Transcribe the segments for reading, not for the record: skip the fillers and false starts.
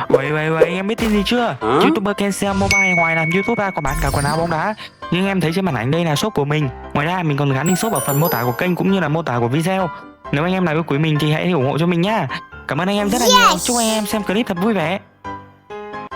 Vậy em biết tin gì chưa? YouTuber Kensel Mobile ngoài làm YouTube ra còn bán cả quần áo bóng đá. Nhưng em thấy trên màn ảnh đây là shop của mình. Ngoài ra mình còn gắn link shop ở phần mô tả của kênh cũng như là mô tả của video. Nếu anh em nào yêu quý mình thì hãy ủng hộ cho mình nhá. Cảm ơn anh em rất là nhiều. Chúc anh em xem clip thật vui vẻ.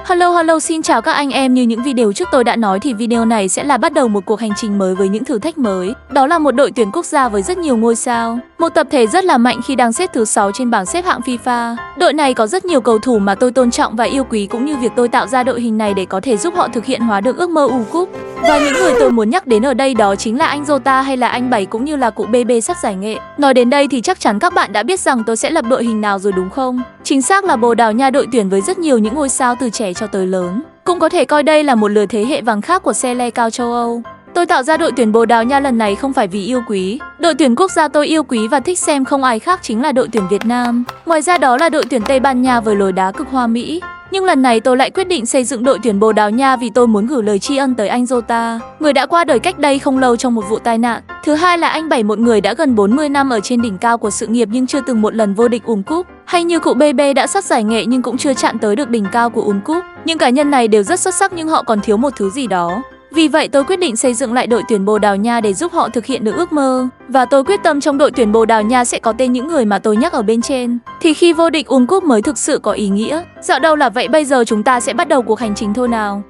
Hello, xin chào các anh em. Như những video trước tôi đã nói thì video này sẽ là bắt đầu một cuộc hành trình mới với những thử thách mới. Đó là một đội tuyển quốc gia với rất nhiều ngôi sao. Một tập thể rất là mạnh khi đang xếp thứ 6 trên bảng xếp hạng FIFA. Đội này có rất nhiều cầu thủ mà tôi tôn trọng và yêu quý, cũng như việc tôi tạo ra đội hình này để có thể giúp họ thực hiện hóa được ước mơ U-Cup. Và những người tôi muốn nhắc đến ở đây đó chính là anh Jota hay là anh Bảy cũng như là cụ BB sắp giải nghệ. Nói đến đây thì chắc chắn các bạn đã biết rằng tôi sẽ lập đội hình nào rồi đúng không? Chính xác là Bồ Đào Nha, đội tuyển với rất nhiều những ngôi sao từ trẻ cho tới lớn. Cũng có thể coi đây là một lứa thế hệ vàng khác của Sele cao châu Âu. Tôi tạo ra đội tuyển Bồ Đào Nha lần này không phải vì yêu quý. Đội tuyển quốc gia tôi yêu quý và thích xem không ai khác chính là đội tuyển Việt Nam. Ngoài ra đó là đội tuyển Tây Ban Nha với lối đá cực hoa mỹ. Nhưng lần này tôi lại quyết định xây dựng đội tuyển Bồ Đào Nha vì tôi muốn gửi lời tri ân tới anh Jota, người đã qua đời cách đây không lâu trong một vụ tai nạn. Thứ hai là anh Bảy, một người đã gần 40 năm ở trên đỉnh cao của sự nghiệp nhưng chưa từng một lần vô địch Cup. Hay như cụ BB đã sắp giải nghệ nhưng cũng chưa chạm tới được đỉnh cao của Cup. Những cá nhân này đều rất xuất sắc nhưng họ còn thiếu một thứ gì đó. Vì vậy tôi quyết định xây dựng lại đội tuyển Bồ Đào Nha để giúp họ thực hiện được ước mơ. Và tôi quyết tâm trong đội tuyển Bồ Đào Nha sẽ có tên những người mà tôi nhắc ở bên trên. Thì khi vô địch Cup mới thực sự có ý nghĩa. Dạo đâu là vậy, bây giờ chúng ta sẽ bắt đầu cuộc hành trình thôi nào.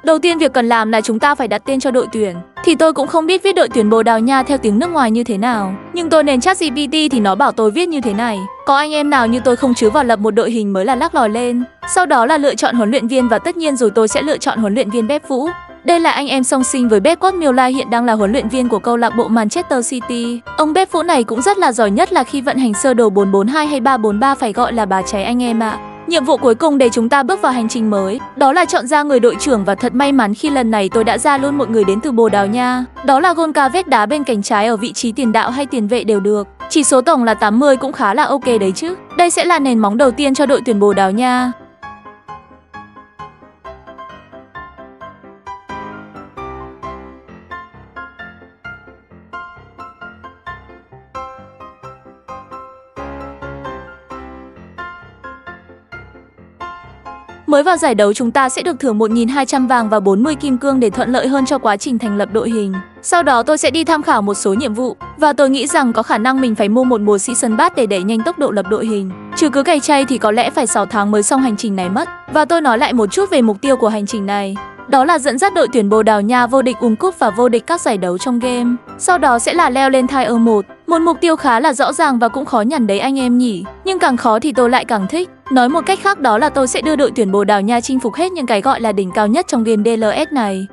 Đầu tiên việc cần làm là chúng ta phải đặt tên cho đội tuyển. Thì tôi cũng không biết viết đội tuyển Bồ Đào Nha theo tiếng nước ngoài như thế nào. Nhưng tôi nên ChatGPT thì nó bảo tôi viết như thế này. Có anh em nào như tôi không chứ vào lập một đội hình mới là lắc lòi lên. Sau đó là lựa chọn huấn luyện viên và tất nhiên rồi tôi sẽ lựa chọn huấn luyện viên Pep Vũ. Đây là anh em song sinh với Pep Guardiola, hiện đang là huấn luyện viên của câu lạc bộ Manchester City. Ông Pep Vũ này cũng rất là giỏi, nhất là khi vận hành sơ đồ 442 hay 343, phải gọi là bà cháy anh em ạ. Nhiệm vụ cuối cùng để chúng ta bước vào hành trình mới, đó là chọn ra người đội trưởng, và thật may mắn khi lần này tôi đã ra luôn một người đến từ Bồ Đào Nha. Đó là Goncalves, đá bên cánh trái ở vị trí tiền đạo hay tiền vệ đều được. Chỉ số tổng là 80 cũng khá là ok đấy chứ. Đây sẽ là nền móng đầu tiên cho đội tuyển Bồ Đào Nha. Mới vào giải đấu chúng ta sẽ được thưởng 1.200 vàng và 40 kim cương để thuận lợi hơn cho quá trình thành lập đội hình. Sau đó tôi sẽ đi tham khảo một số nhiệm vụ và tôi nghĩ rằng có khả năng mình phải mua một mùa Season Pass để đẩy nhanh tốc độ lập đội hình. Chứ cứ cày chay thì có lẽ phải 6 tháng mới xong hành trình này mất. Và tôi nói lại một chút về mục tiêu của hành trình này. Đó là dẫn dắt đội tuyển Bồ Đào Nha vô địch Cup và vô địch các giải đấu trong game. Sau đó sẽ là leo lên Tier 1. Một mục tiêu khá là rõ ràng và cũng khó nhằn đấy anh em nhỉ. Nhưng càng khó thì tôi lại càng thích. Nói một cách khác đó là tôi sẽ đưa đội tuyển Bồ Đào Nha chinh phục hết những cái gọi là đỉnh cao nhất trong game DLS này.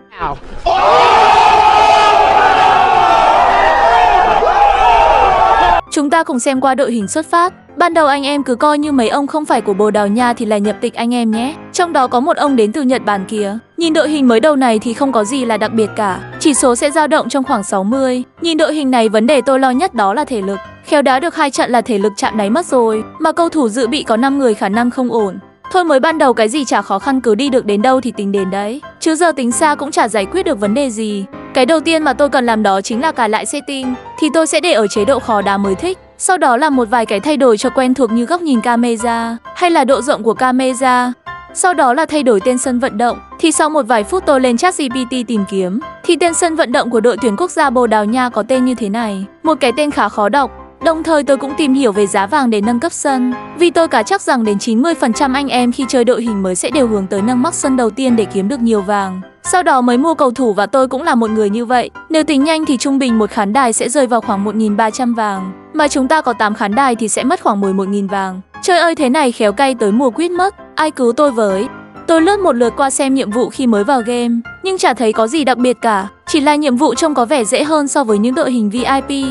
Chúng ta cùng xem qua đội hình xuất phát. Ban đầu anh em cứ coi như mấy ông không phải của Bồ Đào Nha thì là nhập tịch anh em nhé. Trong đó có một ông đến từ Nhật Bản kìa. Nhìn đội hình mới đầu này thì không có gì là đặc biệt cả. Chỉ số sẽ dao động trong khoảng 60. Nhìn đội hình này vấn đề tôi lo nhất đó là thể lực. Khéo đá được 2 trận là thể lực chạm đáy mất rồi. Mà cầu thủ dự bị có 5 người, khả năng không ổn. Thôi mới ban đầu cái gì chả khó khăn, cứ đi được đến đâu thì tính đến đấy. Chứ giờ tính xa cũng chả giải quyết được vấn đề gì. Cái đầu tiên mà tôi cần làm đó chính là cài lại setting. Thì tôi sẽ để ở chế độ khó đá mới thích. Sau đó là một vài cái thay đổi cho quen thuộc như góc nhìn camera hay là độ rộng của camera. Sau đó là thay đổi tên sân vận động. Thì sau một vài phút tôi lên ChatGPT tìm kiếm. Thì tên sân vận động của đội tuyển quốc gia Bồ Đào Nha có tên như thế này. Một cái tên khá khó đọc. Đồng thời tôi cũng tìm hiểu về giá vàng để nâng cấp sân. Vì tôi cá chắc rằng đến 90% anh em khi chơi đội hình mới sẽ đều hướng tới nâng mắc sân đầu tiên để kiếm được nhiều vàng. Sau đó mới mua cầu thủ và tôi cũng là một người như vậy. Nếu tính nhanh thì trung bình một khán đài sẽ rơi vào khoảng 1.300 vàng. Mà chúng ta có 8 khán đài thì sẽ mất khoảng 11.000 vàng. Trời ơi, thế này khéo cay tới mùa quýt mất. Ai cứu tôi với. Tôi lướt một lượt qua xem nhiệm vụ khi mới vào game. Nhưng chả thấy có gì đặc biệt cả. Chỉ là nhiệm vụ trông có vẻ dễ hơn so với những đội hình VIP.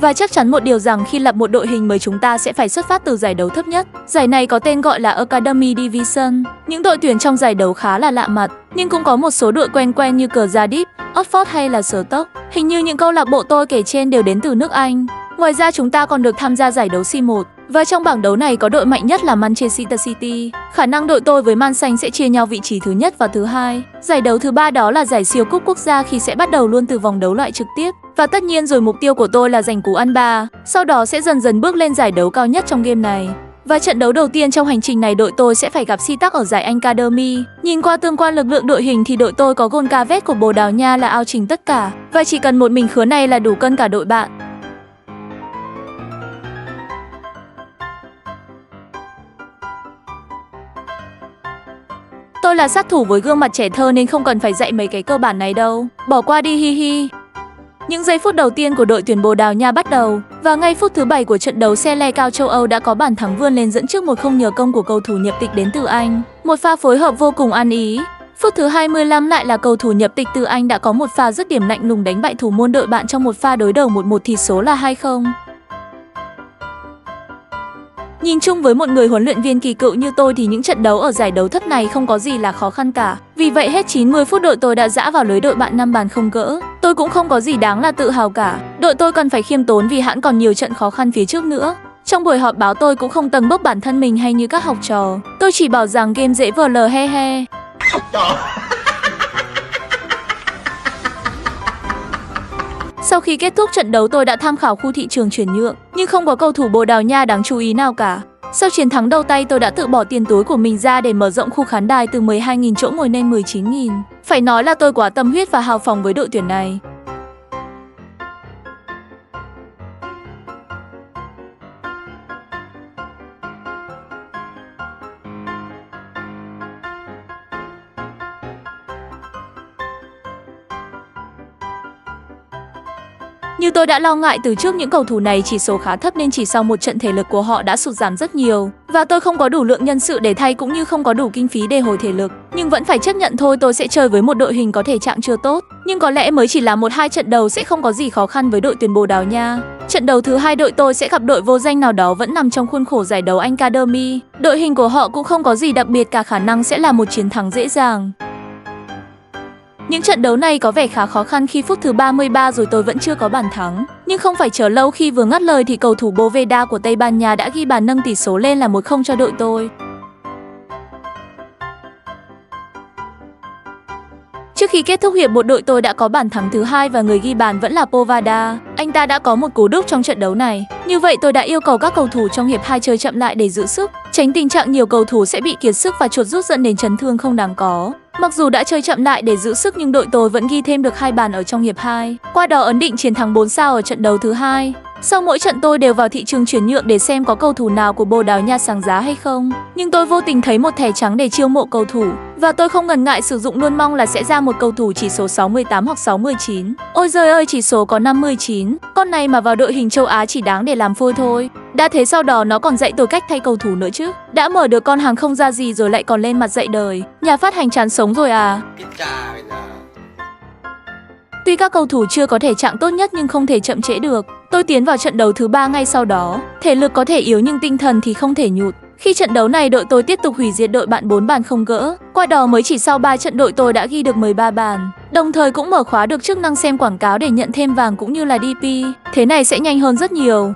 Và chắc chắn một điều rằng khi lập một đội hình mới chúng ta sẽ phải xuất phát từ giải đấu thấp nhất. Giải này có tên gọi là Academy Division. Những đội tuyển trong giải đấu khá là lạ mặt, nhưng cũng có một số đội quen như Cardiff, Oxford hay là Stoke. Hình như những câu lạc bộ tôi kể trên đều đến từ nước Anh. Ngoài ra chúng ta còn được tham gia giải đấu C1. Và trong bảng đấu này có đội mạnh nhất là Manchester City. Khả năng đội tôi với Man Xanh sẽ chia nhau vị trí thứ nhất và thứ hai. Giải đấu thứ ba đó là giải siêu cúp quốc gia khi sẽ bắt đầu luôn từ vòng đấu loại trực tiếp. Và tất nhiên rồi mục tiêu của tôi là giành cú ăn ba. Sau đó sẽ dần dần bước lên giải đấu cao nhất trong game này. Và trận đấu đầu tiên trong hành trình này đội tôi sẽ phải gặp Sitak ở giải Academy. Nhìn qua tương quan lực lượng đội hình thì đội tôi có Goncalves của Bồ Đào Nha là ao trình tất cả. Và chỉ cần một mình khứa này là đủ cân cả đội bạn. Tôi là sát thủ với gương mặt trẻ thơ nên không cần phải dạy mấy cái cơ bản này đâu. Bỏ qua đi hi hi. Những giây phút đầu tiên của đội tuyển Bồ Đào Nha bắt đầu. Và ngay phút thứ 7 của trận đấu, Sele cao châu Âu đã có bàn thắng vươn lên dẫn trước 1-0 nhờ công của cầu thủ nhập tịch đến từ Anh. Một pha phối hợp vô cùng ăn ý. Phút thứ 25 lại là cầu thủ nhập tịch từ Anh đã có một pha dứt điểm lạnh lùng đánh bại thủ môn đội bạn trong một pha đối đầu 1-1 thì số là 2-0. Nhìn chung với một người huấn luyện viên kỳ cựu như tôi thì những trận đấu ở giải đấu thấp này không có gì là khó khăn cả. Vì vậy hết 90 phút đội tôi đã giã vào lưới đội bạn 5 bàn không gỡ. Tôi cũng không có gì đáng là tự hào cả. Đội tôi cần phải khiêm tốn vì hẵng còn nhiều trận khó khăn phía trước nữa. Trong buổi họp báo tôi cũng không tâng bốc bản thân mình hay như các học trò. Tôi chỉ bảo rằng game dễ vờ lờ he he. Sau khi kết thúc trận đấu tôi đã tham khảo khu thị trường chuyển nhượng, nhưng không có cầu thủ Bồ Đào Nha đáng chú ý nào cả. Sau chiến thắng đầu tay tôi đã tự bỏ tiền túi của mình ra để mở rộng khu khán đài từ 12.000 chỗ ngồi lên 19.000. Phải nói là tôi quá tâm huyết và hào phóng với đội tuyển này. Như tôi đã lo ngại từ trước, những cầu thủ này chỉ số khá thấp nên chỉ sau một trận thể lực của họ đã sụt giảm rất nhiều. Và tôi không có đủ lượng nhân sự để thay cũng như không có đủ kinh phí để hồi thể lực. Nhưng vẫn phải chấp nhận thôi, tôi sẽ chơi với một đội hình có thể trạng chưa tốt. Nhưng có lẽ mới chỉ là 1-2 trận đầu sẽ không có gì khó khăn với đội tuyển Bồ Đào Nha. Trận đấu thứ hai đội tôi sẽ gặp đội vô danh nào đó vẫn nằm trong khuôn khổ giải đấu Academy. Đội hình của họ cũng không có gì đặc biệt cả, khả năng sẽ là một chiến thắng dễ dàng. Những trận đấu này có vẻ khá khó khăn khi phút thứ 33 rồi tôi vẫn chưa có bàn thắng. Nhưng không phải chờ lâu, khi vừa ngắt lời thì cầu thủ Boveda của Tây Ban Nha đã ghi bàn nâng tỷ số lên là 1-0 cho đội tôi. Trước khi kết thúc hiệp một đội tôi đã có bàn thắng thứ hai và người ghi bàn vẫn là Poveda. Anh ta đã có một cú đúp trong trận đấu này. Như vậy tôi đã yêu cầu các cầu thủ trong hiệp 2 chơi chậm lại để giữ sức, tránh tình trạng nhiều cầu thủ sẽ bị kiệt sức và chuột rút dẫn đến chấn thương không đáng có. Mặc dù đã chơi chậm lại để giữ sức nhưng đội tôi vẫn ghi thêm được 2 bàn ở trong hiệp 2, qua đó ấn định chiến thắng 4 sao ở trận đấu thứ hai. Sau mỗi trận tôi đều vào thị trường chuyển nhượng để xem có cầu thủ nào của Bồ Đào Nha sáng giá hay không. Nhưng tôi vô tình thấy một thẻ trắng để chiêu mộ cầu thủ và tôi không ngần ngại sử dụng luôn, mong là sẽ ra một cầu thủ chỉ số 68 hoặc 69. Ôi giời ơi, chỉ số có 59. Con này mà vào đội hình châu Á chỉ đáng để làm phôi thôi. Đã thế sau đó nó còn dạy tôi cách thay cầu thủ nữa chứ. Đã mở được con hàng không ra gì rồi lại còn lên mặt dạy đời. Nhà phát hành chán sống rồi à. Tuy các cầu thủ chưa có thể trạng tốt nhất nhưng không thể chậm trễ được. Tôi tiến vào trận đấu thứ 3 ngay sau đó. Thể lực có thể yếu nhưng tinh thần thì không thể nhụt. Khi trận đấu này đội tôi tiếp tục hủy diệt đội bạn 4 bàn không gỡ. Qua đó mới chỉ sau 3 trận đội tôi đã ghi được 13 bàn. Đồng thời cũng mở khóa được chức năng xem quảng cáo để nhận thêm vàng cũng như là DP. Thế này sẽ nhanh hơn rất nhiều.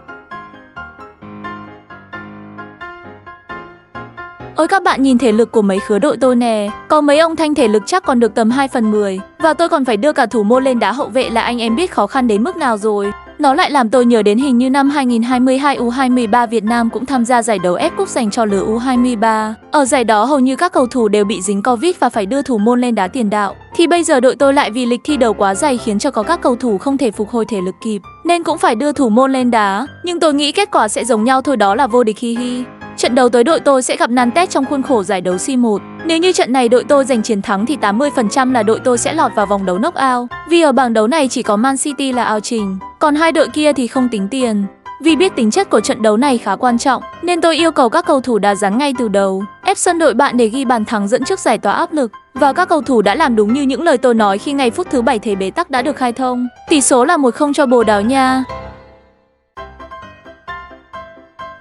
Ôi các bạn nhìn thể lực của mấy khứa đội tôi nè. Có mấy ông thanh thể lực chắc còn được tầm 2/10. Và tôi còn phải đưa cả thủ môn lên đá hậu vệ, là anh em biết khó khăn đến mức nào rồi. Nó lại làm tôi nhớ đến hình như năm 2022 U23 Việt Nam cũng tham gia giải đấu F Cup dành cho lứa U23. Ở giải đó hầu như các cầu thủ đều bị dính Covid và phải đưa thủ môn lên đá tiền đạo. Thì bây giờ đội tôi lại vì lịch thi đấu quá dày khiến cho có các cầu thủ không thể phục hồi thể lực kịp, nên cũng phải đưa thủ môn lên đá. Nhưng tôi nghĩ kết quả sẽ giống nhau thôi, đó là vô địch hi hi. Trận đấu tới đội tôi sẽ gặp Nantes trong khuôn khổ giải đấu C1. Nếu như trận này đội tôi giành chiến thắng thì 80% là đội tôi sẽ lọt vào vòng đấu knock-out. Vì ở bảng đấu này chỉ có Man City là ao trình, còn hai đội kia thì không tính tiền. Vì biết tính chất của trận đấu này khá quan trọng, nên tôi yêu cầu các cầu thủ đá rắn ngay từ đầu, ép sân đội bạn để ghi bàn thắng dẫn trước, giải tỏa áp lực. Và các cầu thủ đã làm đúng như những lời tôi nói khi ngay phút thứ 7 thế bế tắc đã được khai thông. Tỷ số là 1-0 cho Bồ Đào Nha.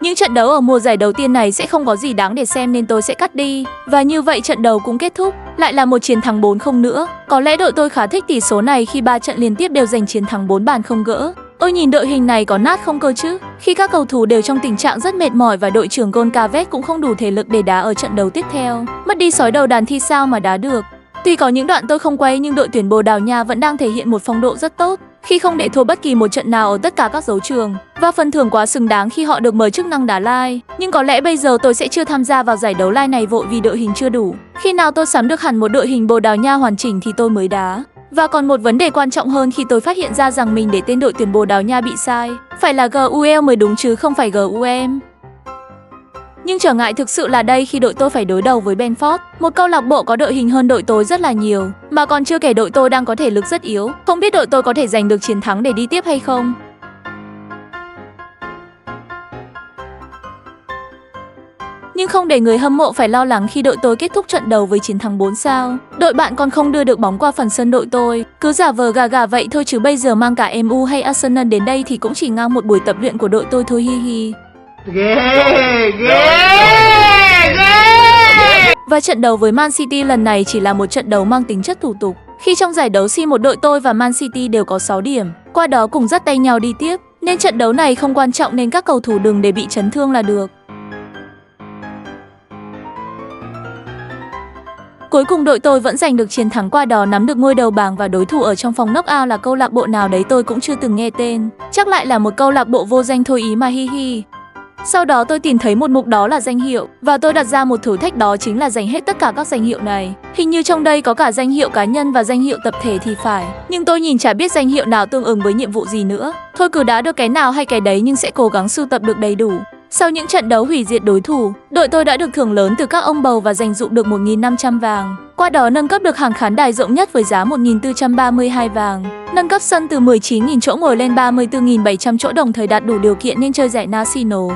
Những trận đấu ở mùa giải đầu tiên này sẽ không có gì đáng để xem nên tôi sẽ cắt đi. Và như vậy trận đấu cũng kết thúc, lại là một chiến thắng 4-0 nữa. Có lẽ đội tôi khá thích tỷ số này khi 3 trận liên tiếp đều giành chiến thắng 4 bàn không gỡ. Ôi nhìn đội hình này có nát không cơ chứ? Khi các cầu thủ đều trong tình trạng rất mệt mỏi và đội trưởng Goncalves cũng không đủ thể lực để đá ở trận đấu tiếp theo. Mất đi sói đầu đàn thì sao mà đá được? Tuy có những đoạn tôi không quay nhưng đội tuyển Bồ Đào Nha vẫn đang thể hiện một phong độ rất tốt khi không để thua bất kỳ một trận nào ở tất cả các đấu trường, và phần thưởng quá xứng đáng khi họ được mời chức năng đá live. Nhưng có lẽ bây giờ tôi sẽ chưa tham gia vào giải đấu live này vội vì đội hình chưa đủ. Khi nào tôi sắm được hẳn một đội hình Bồ Đào Nha hoàn chỉnh thì tôi mới đá. Và còn một vấn đề quan trọng hơn khi tôi phát hiện ra rằng mình để tên đội tuyển Bồ Đào Nha bị sai. Phải là GUL mới đúng chứ không phải GUM. Nhưng trở ngại thực sự là đây khi đội tôi phải đối đầu với Brentford, một câu lạc bộ có đội hình hơn đội tôi rất là nhiều, mà còn chưa kể đội tôi đang có thể lực rất yếu. Không biết đội tôi có thể giành được chiến thắng để đi tiếp hay không? Nhưng không để người hâm mộ phải lo lắng khi đội tôi kết thúc trận đấu với chiến thắng 4 sao. Đội bạn còn không đưa được bóng qua phần sân đội tôi. Cứ giả vờ gà gà vậy thôi chứ bây giờ mang cả MU hay Arsenal đến đây thì cũng chỉ ngang một buổi tập luyện của đội tôi thôi hi hi. Và trận đấu với Man City lần này chỉ là một trận đấu mang tính chất thủ tục. Khi trong giải đấu C1 đội tôi và Man City đều có 6 điểm, qua đó cùng dắt tay nhau đi tiếp. Nên trận đấu này không quan trọng nên các cầu thủ đừng để bị chấn thương là được. Cuối cùng đội tôi vẫn giành được chiến thắng, qua đó nắm được ngôi đầu bảng, và đối thủ ở trong vòng knock-out là câu lạc bộ nào đấy tôi cũng chưa từng nghe tên. Chắc lại là một câu lạc bộ vô danh thôi ý mà hi hi. Sau đó tôi tìm thấy một mục đó là danh hiệu, và tôi đặt ra một thử thách, đó chính là giành hết tất cả các danh hiệu này. Hình như trong đây có cả danh hiệu cá nhân và danh hiệu tập thể thì phải, nhưng tôi nhìn chả biết danh hiệu nào tương ứng với nhiệm vụ gì nữa. Thôi cứ đá được cái nào hay cái đấy nhưng sẽ cố gắng sưu tập được đầy đủ. Sau những trận đấu hủy diệt đối thủ, đội tôi đã được thưởng lớn từ các ông bầu và giành dụm được 1.500 vàng. Qua đó nâng cấp được hàng khán đài rộng nhất với giá 1.432 vàng. Nâng cấp sân từ 19.000 chỗ ngồi lên 34.700 chỗ, đồng thời đạt đủ điều kiện nên chơi giải National.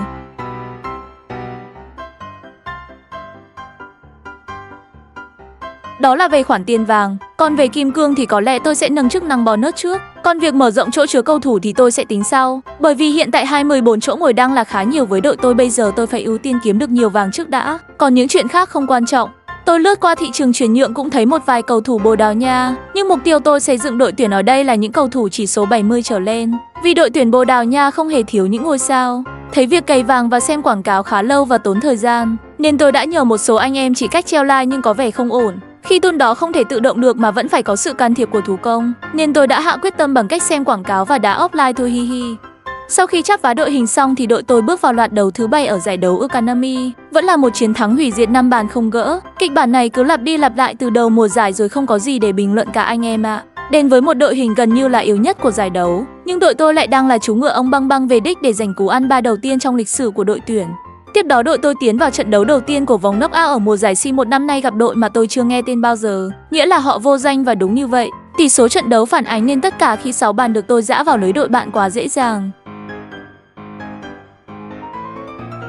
Đó là về khoản tiền vàng. Còn về kim cương thì có lẽ tôi sẽ nâng chức năng bonus trước. Còn việc mở rộng chỗ chứa cầu thủ thì tôi sẽ tính sau. Bởi vì hiện tại 24 chỗ ngồi đang là khá nhiều với đội tôi, bây giờ tôi phải ưu tiên kiếm được nhiều vàng trước đã. Còn những chuyện khác không quan trọng. Tôi lướt qua thị trường chuyển nhượng cũng thấy một vài cầu thủ Bồ Đào Nha. Nhưng mục tiêu tôi xây dựng đội tuyển ở đây là những cầu thủ chỉ số 70 trở lên. Vì đội tuyển Bồ Đào Nha không hề thiếu những ngôi sao. Thấy việc cày vàng và xem quảng cáo khá lâu và tốn thời gian, nên tôi đã nhờ một số anh em chỉ cách treo like nhưng có vẻ không ổn. Khi tool đó không thể tự động được mà vẫn phải có sự can thiệp của thủ công, nên tôi đã hạ quyết tâm bằng cách xem quảng cáo và đá offline thôi hi hi. Sau khi chắp vá đội hình xong thì đội tôi bước vào loạt đấu thứ 7 ở giải đấu Economy. Vẫn là một chiến thắng hủy diệt 5 bàn không gỡ. Kịch bản này cứ lặp đi lặp lại từ đầu mùa giải rồi không có gì để bình luận cả anh em ạ. Đến với một đội hình gần như là yếu nhất của giải đấu, nhưng đội tôi lại đang là chú ngựa ông băng băng về đích để giành cú ăn 3 đầu tiên trong lịch sử của đội tuyển. Tiếp đó đội tôi tiến vào trận đấu đầu tiên của vòng knock-out ở mùa giải C1 năm nay, gặp đội mà tôi chưa nghe tên bao giờ, nghĩa là họ vô danh, và đúng như vậy. Tỷ số trận đấu phản ánh nên tất cả khi 6 bàn được tôi giã vào lưới đội bạn quá dễ dàng.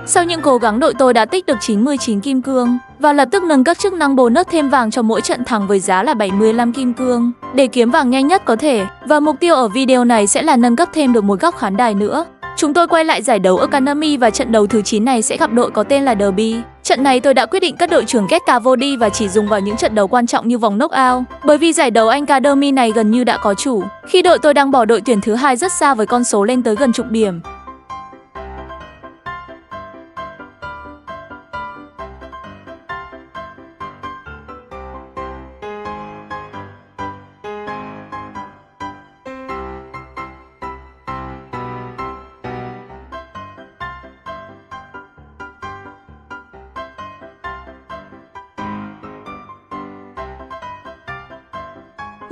Sau những cố gắng, đội tôi đã tích được 99 kim cương và lập tức nâng cấp chức năng bonus thêm vàng cho mỗi trận thắng với giá là 75 kim cương để kiếm vàng nhanh nhất có thể. Và mục tiêu ở video này sẽ là nâng cấp thêm được một góc khán đài nữa. Chúng tôi quay lại giải đấu Economy và trận đấu thứ 9 này sẽ gặp đội có tên là Derby. Trận này tôi đã quyết định cất đội trưởng Get vô đi và chỉ dùng vào những trận đấu quan trọng như vòng knock-out, bởi vì giải đấu Anh Academy này gần như đã có chủ, khi đội tôi đang bỏ đội tuyển thứ 2 rất xa với con số lên tới gần chục điểm.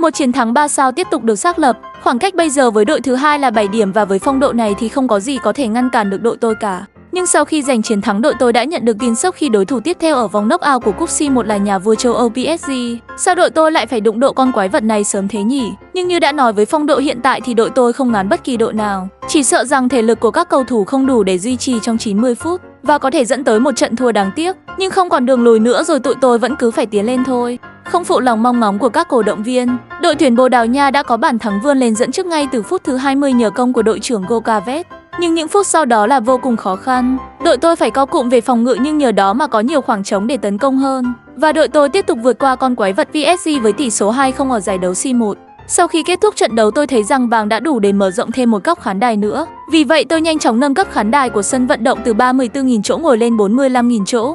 Một chiến thắng 3 sao tiếp tục được xác lập. Khoảng cách bây giờ với đội thứ 2 là 7 điểm và với phong độ này thì không có gì có thể ngăn cản được đội tôi cả. Nhưng sau khi giành chiến thắng, đội tôi đã nhận được tin sốc khi đối thủ tiếp theo ở vòng knock-out của cúp C1 là nhà vua châu Âu PSG. Sao đội tôi lại phải đụng độ con quái vật này sớm thế nhỉ? Nhưng như đã nói, với phong độ hiện tại thì đội tôi không ngán bất kỳ đội nào. Chỉ sợ rằng thể lực của các cầu thủ không đủ để duy trì trong 90 phút và có thể dẫn tới một trận thua đáng tiếc. Nhưng không còn đường lùi nữa rồi, tụi tôi vẫn cứ phải tiến lên thôi. Không phụ lòng mong ngóng của các cổ động viên, đội tuyển Bồ Đào Nha đã có bàn thắng vươn lên dẫn trước ngay từ phút thứ 20 nhờ công của đội trưởng Goncalves. Nhưng những phút sau đó là vô cùng khó khăn. Đội tôi phải co cụm về phòng ngự nhưng nhờ đó mà có nhiều khoảng trống để tấn công hơn. Và đội tôi tiếp tục vượt qua con quái vật PSG với tỷ số 2-0 ở giải đấu C1. Sau khi kết thúc trận đấu tôi thấy rằng vàng đã đủ để mở rộng thêm một góc khán đài nữa. Vì vậy tôi nhanh chóng nâng cấp khán đài của sân vận động từ 34.000 chỗ ngồi lên 45.000 chỗ.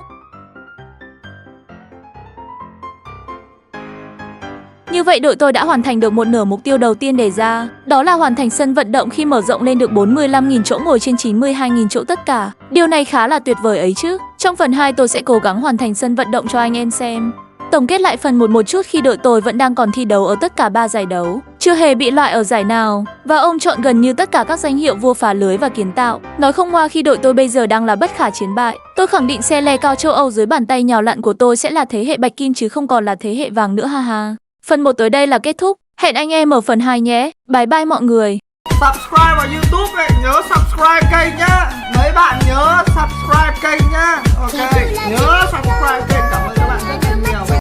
Như vậy đội tôi đã hoàn thành được một nửa mục tiêu đầu tiên đề ra, đó là hoàn thành sân vận động khi mở rộng lên được 45.000 chỗ ngồi trên 92.000 chỗ tất cả. Điều này khá là tuyệt vời ấy chứ. Trong phần 2 tôi sẽ cố gắng hoàn thành sân vận động cho anh em xem. Tổng kết lại phần 1 một chút khi đội tôi vẫn đang còn thi đấu ở tất cả 3 giải đấu, chưa hề bị loại ở giải nào và ôm trọn gần như tất cả các danh hiệu vua phá lưới và kiến tạo. Nói không ngoa khi đội tôi bây giờ đang là bất khả chiến bại. Tôi khẳng định xe le cao châu Âu dưới bàn tay nhào lặn của tôi sẽ là thế hệ bạch kim chứ không còn là thế hệ vàng nữa ha ha. Phần 1 tới đây là kết thúc. Hẹn anh em ở phần 2 nhé. Bye bye mọi người. Subscribe vào YouTube ấy, nhớ subscribe kênh nhá. Mấy bạn nhớ subscribe kênh nhá. Ok, nhớ